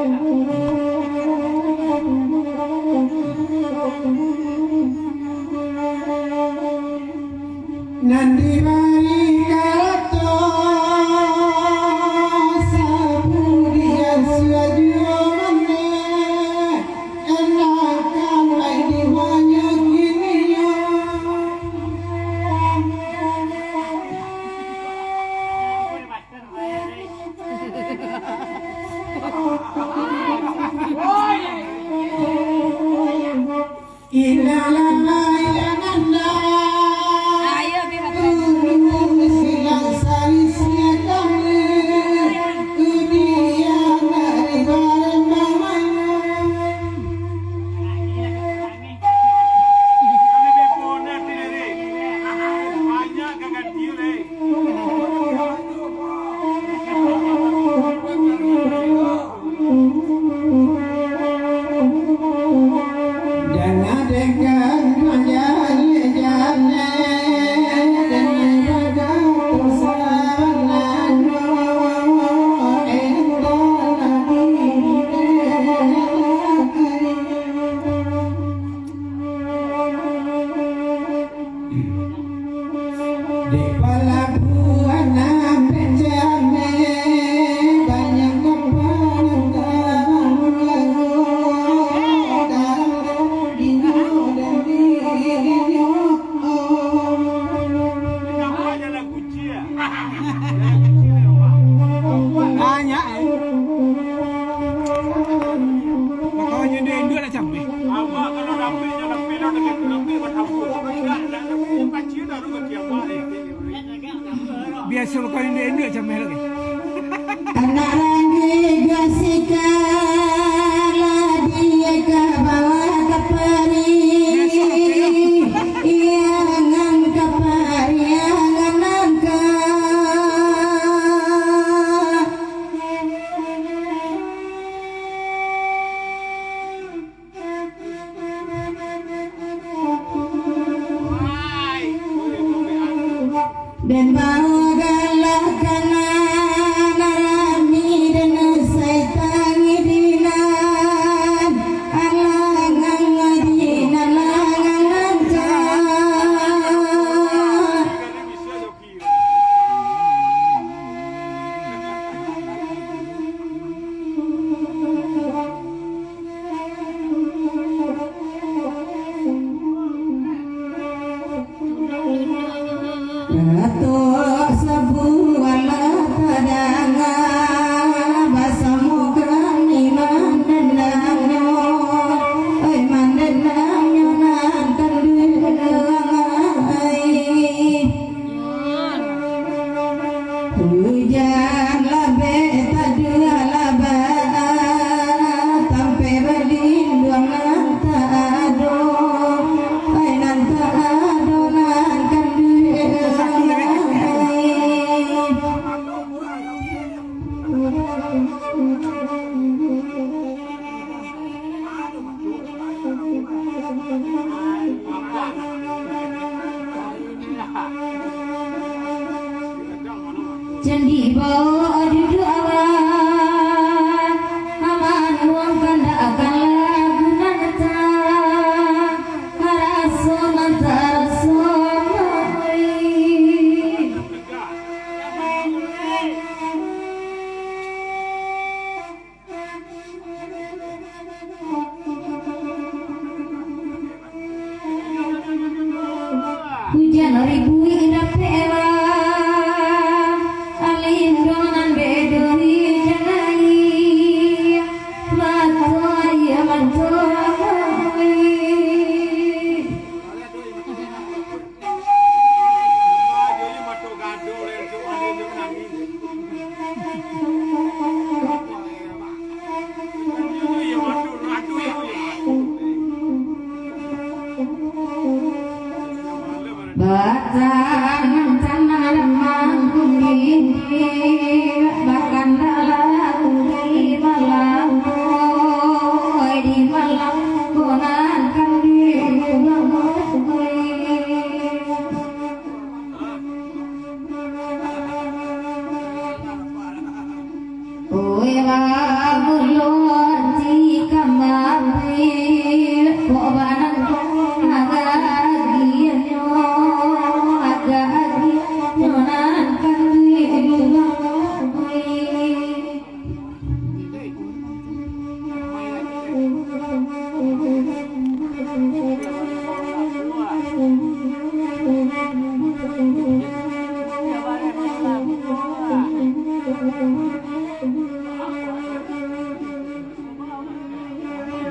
Nandi mari kato sabudia suadio mane enakan lai di banyak kini Inalala yananda silang salisnya kami dunia dari barang dan adegan menjadi jane dengan raga tersanan di pelabuhan Pejame banyak kapal banyak pokoknya dia Indo lah sampai kalau dapat jalan pelot dengan lebih berhamburan dan pancing dah rugi tiap hari. biasa pokoknya dia Indo sampai lagi anak lagi gasikala dia ke bawah kepari iangan kepari iangan nangka dan bawa galak kanan narami dan saya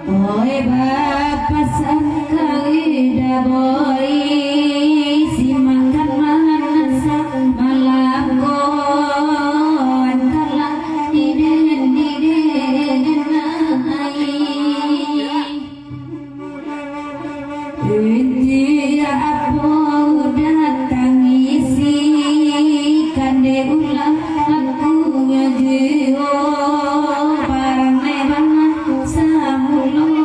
Oi bapak sekali daboi si makan manasa malam kon kala diden nai dia apa datang isi kande ulang aku ngajio barang meban samulonyo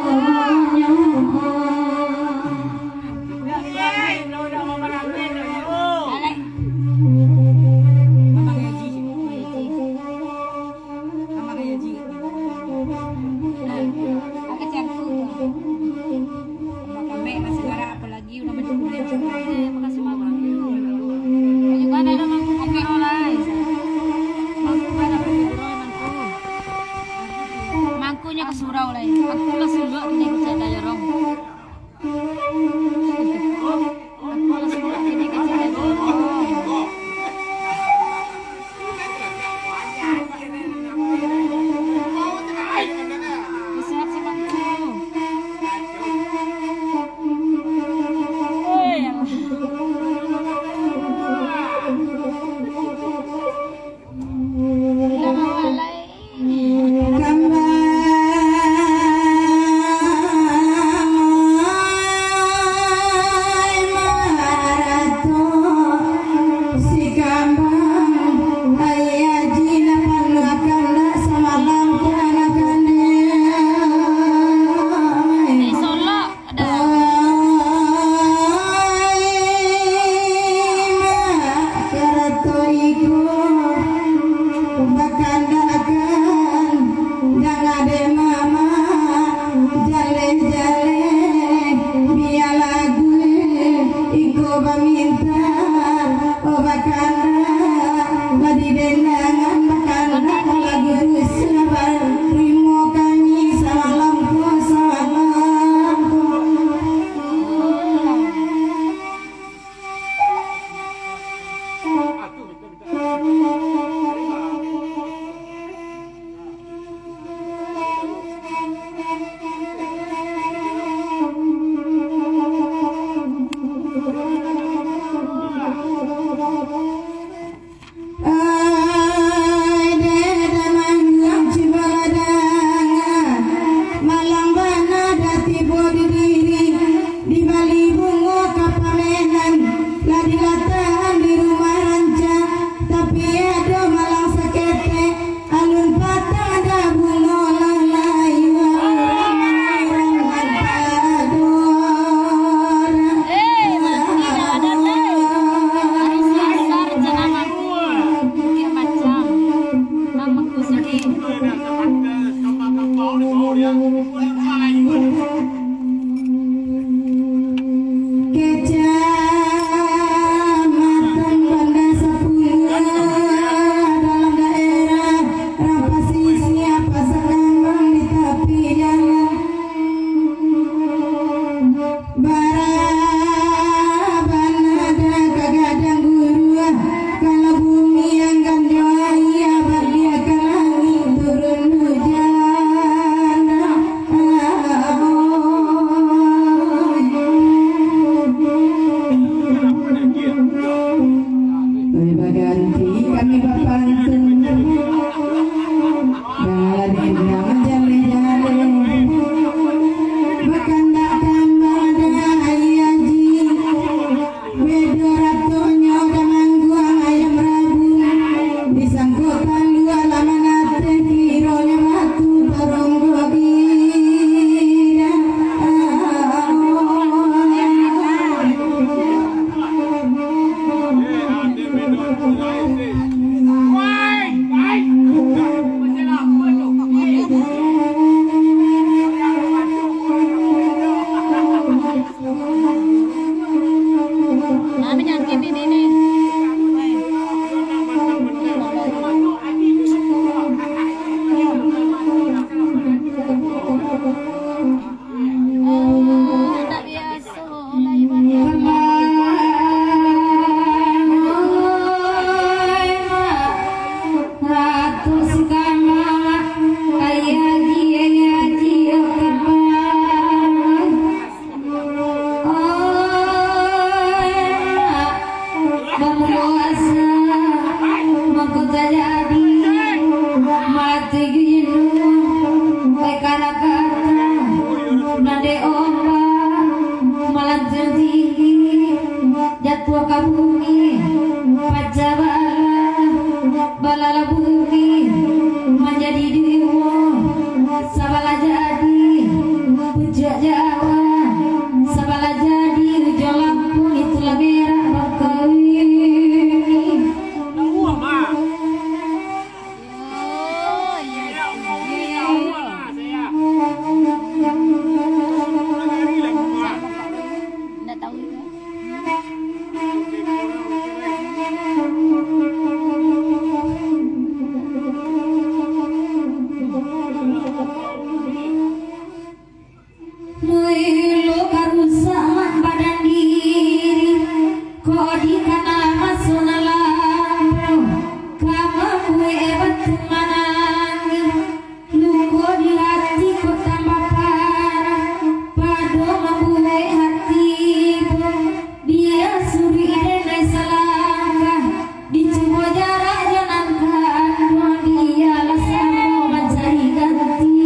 Mangkunya ke surau lah, aku lah surau ini ke Cedaya Rong. Aku lah surau ini ke Cedaya Rong. Sehat si mangku. Oi karakata nade omba melajeng tinggi jatuh ke bumi pajabala balala bumi menjadi dewa sabala jadi puja Jawa sabala jadi ujo lampu itulah merah berkawin Tahu mah. Oh, iya. Ya Allah, Iya, tahu iya. mah saya. Negeri lah mah. Nggak tahu juga. Muilu karusak badan diri kok dikana masuna lampu kamu kue ebat manangi luko di hati kok tambah parah pado membuai hatiku dia suri denai selangkah dicoba jarak jangankan dia lah sama mencari ganti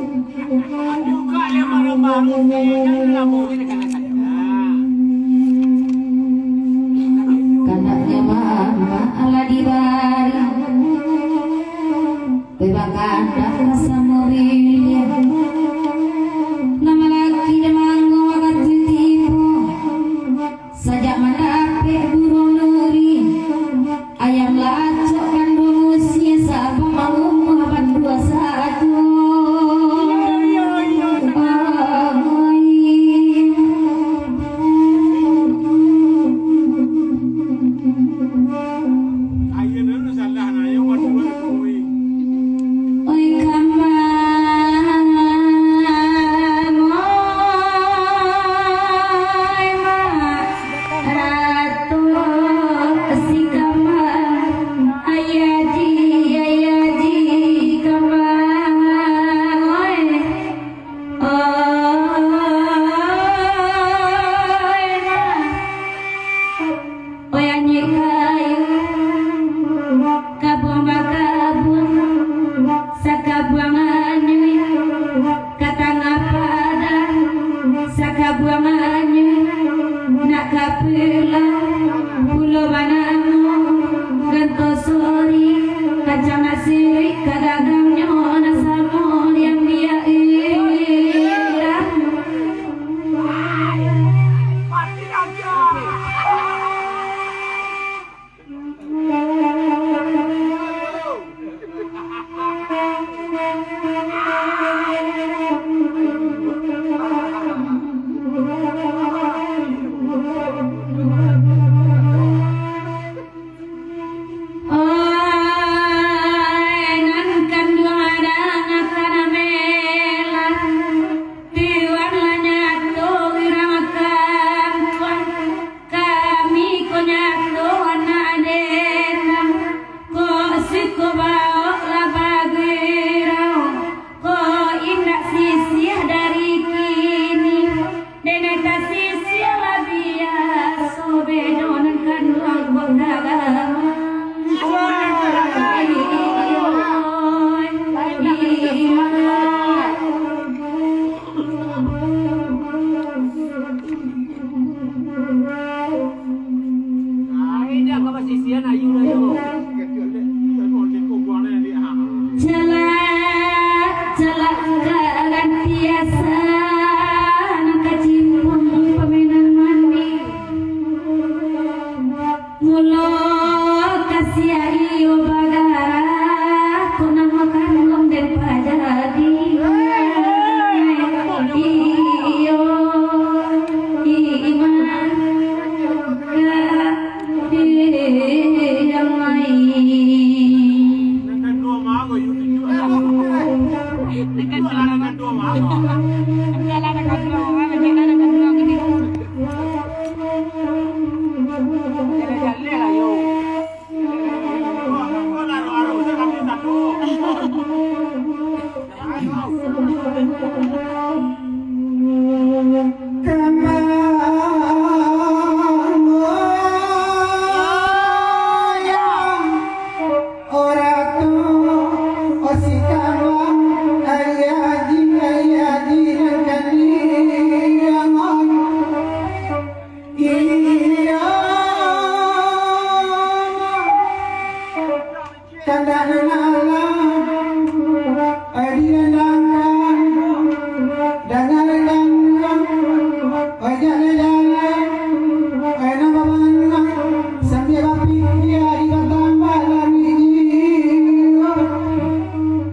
Juga dia marah-marah jangan lama ini kata-kata. Kanaknya mama ala dibari bebakan dah samurilia nama laki demanggo wakat tipu sajak mendape burung nuri ayam lacok kan manusia sabang mau mahabat dua satu Ayo dulu salah na yang berdua koi. oi kaman oi ma ratu si kaman ayaji kaman oi oi anyi kayu kabuang bakabun sakabuang anyui katang apada sakabuang anyui nak kapila pulo manamu gentosori kacang asiri kagagang nyona samon yang dia irang Mati aja. nan kandung ada ngakana mela tiwan lanyato iramakan tuan kami ko nyato anak adekam ko siko bao labagirau ko indak sisiah dari kini deneta sisiah labia sobedo nan kandung ko kagama Ai dia apa sisian ayu lah yo. Celak kalan biasa nakacimpung peminan mandi mulo kasih iyo bagara kunang makan den pajadi iyo iman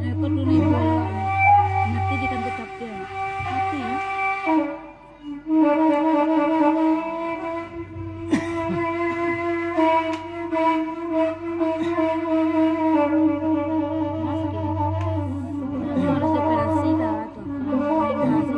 Ikut dunia bola. Mati di kantor kapten. Mati ya. Harus operasi dah tuh.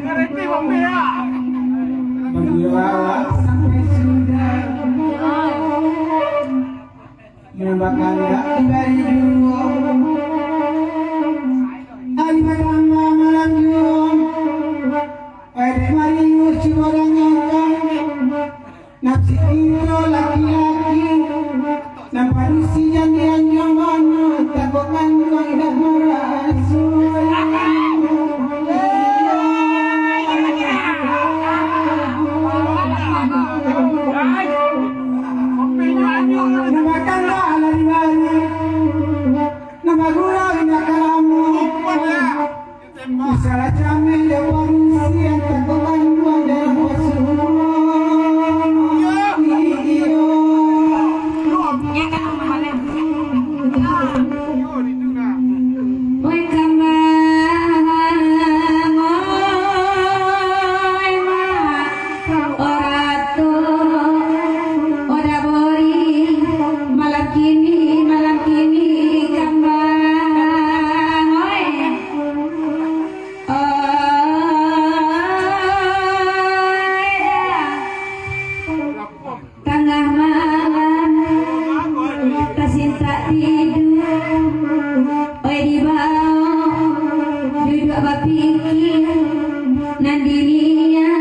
Ngerti Bapak ya? Sampai sudah menambahkan dari dulu. Hari pertama malam Jumat, ada mariu orang yang nafsi itu laki-laki, nampak usia yang mana takokan kau dah merasuk. Salah jamin dewan siang tergokan dua dalam Oi kambang, oi mak, ora tuh, ora bori, malam kini kambang, oi, tengah malam, kasih tak tidur. Oi di bawah duduk berpikir nandinya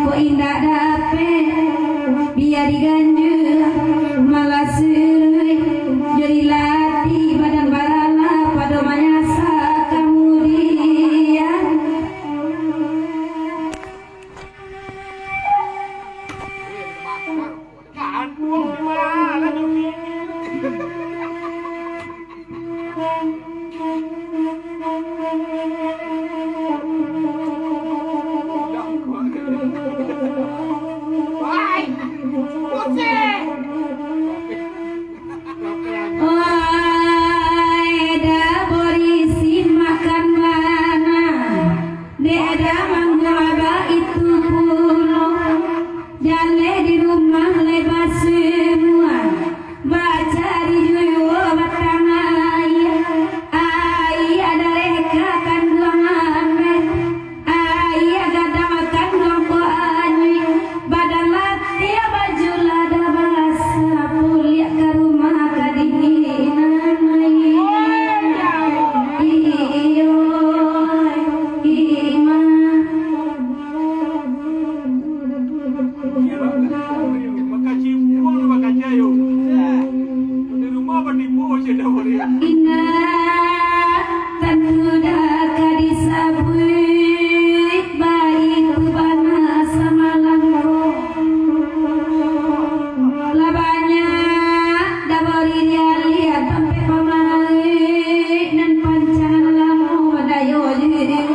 kok indah dapet biar diganjur malah suruh jadi latih badan barala pada manyasa kemudian Kan buang di mana Joki? Wai, pusing. oi da borisi makan mana de ada mangga itu pulo jale di rumah lebar semua baca di juyo batang ai ada reka kandungan ai ada makan rombo anyi badan latih baju lada basah pulia ke rumah kedinginan iyo ima Maka cium, maka jayo. Di rumah penipu aja dah boleh. ina tentuda kadisabut baik kubana sama langko labanya dabari dia lihat sampai pamai dan pancangan lamu dayo iyo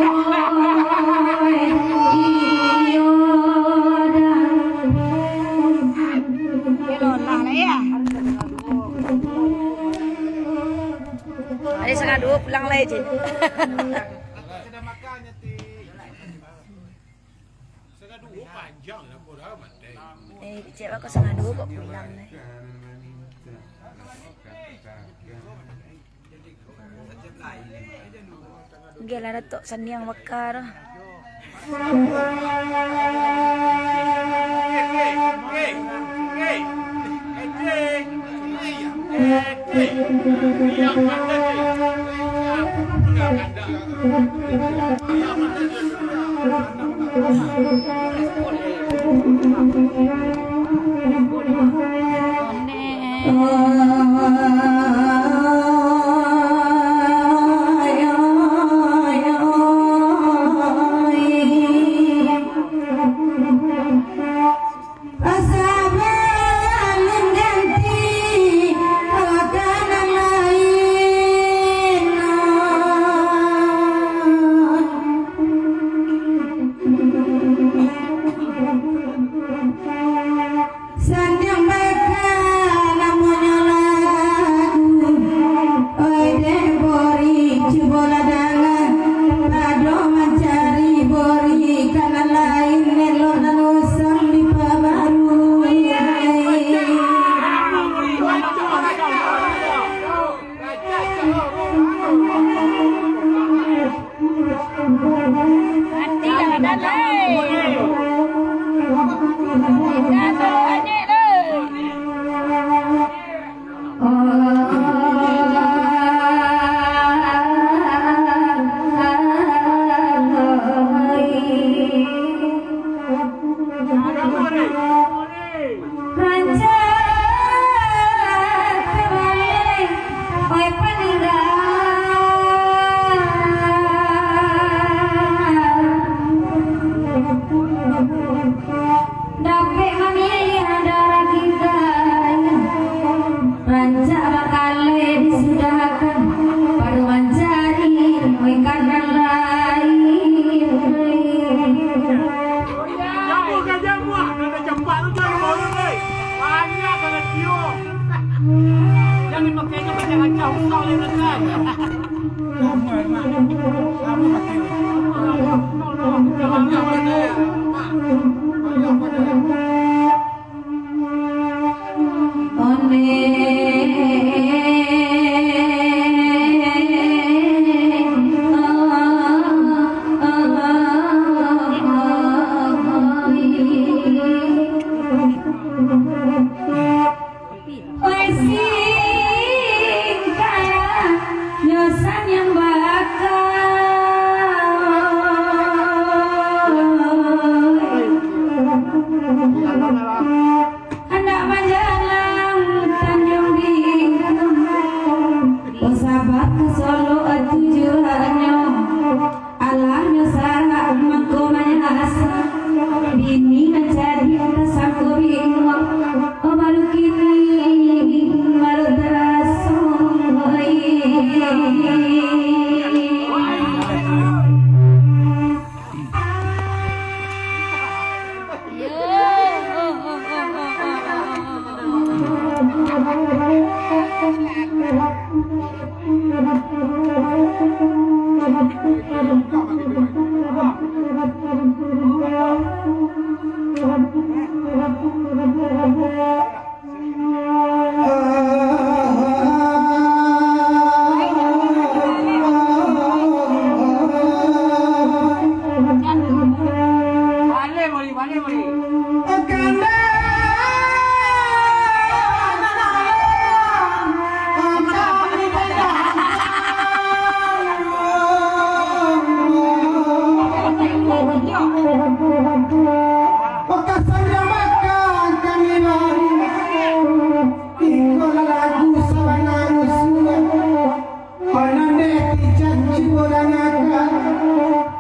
Dolah lah ya. Ada setengah dua pulang lagi je. Sudah makannya ti. Setengah dua panjang lah kau dah mati. Cik aku setengah dua kok pulang nih. Gila datuk seni yang bakar. Hey, hey, hey, hey, hey, hey. Yang mana ni? Enggak ada. Yang mana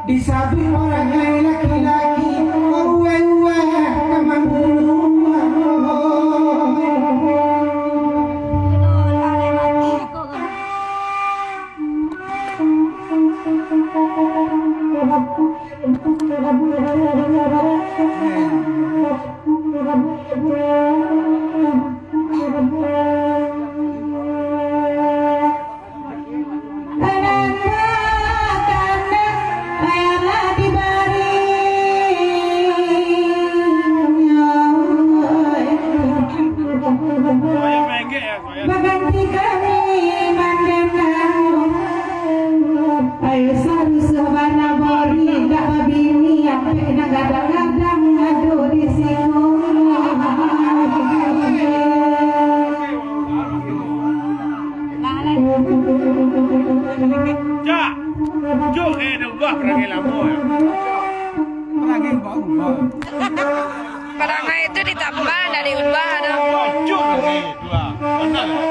Disabi orang laki-laki, uwe-uwe kemang bulu. Jok dah ubah perangai lama ya. Perangai ubah. Perangai itu ditambah dari ubah ada. Jok lagi dua. Benar.